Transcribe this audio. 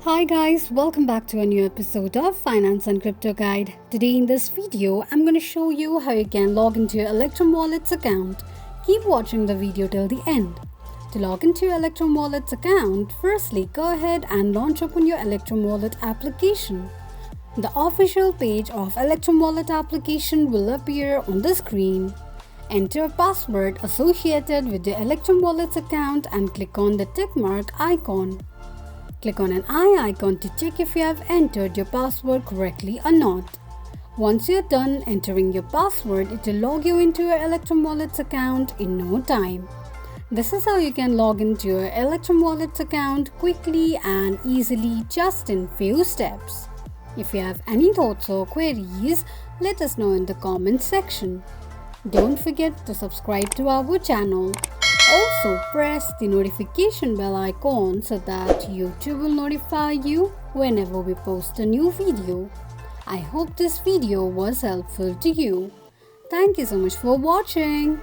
Hi guys, welcome back to a new episode of Finance and Crypto Guide. Today in this video, I'm going to show you how you can log into your Electrum Wallet's account. Keep watching the video till the end. To log into your Electrum Wallet's account, firstly go ahead and launch open your Electrum Wallet application. The official page of Electrum Wallet application will appear on the screen. Enter a password associated with your Electrum Wallet's account and click on the tick mark icon. Click on an eye icon to check if you have entered your password correctly or not. Once you're done entering your password, it will log you into your Electrum Wallet's account in no time. This is how you can log into your Electrum Wallet's account quickly and easily just in few steps. If you have any thoughts or queries, let us know in the comments section. Don't forget to subscribe to our channel. Also, press the notification bell icon so that YouTube will notify you whenever we post a new video. I hope this video was helpful to you. Thank you so much for watching.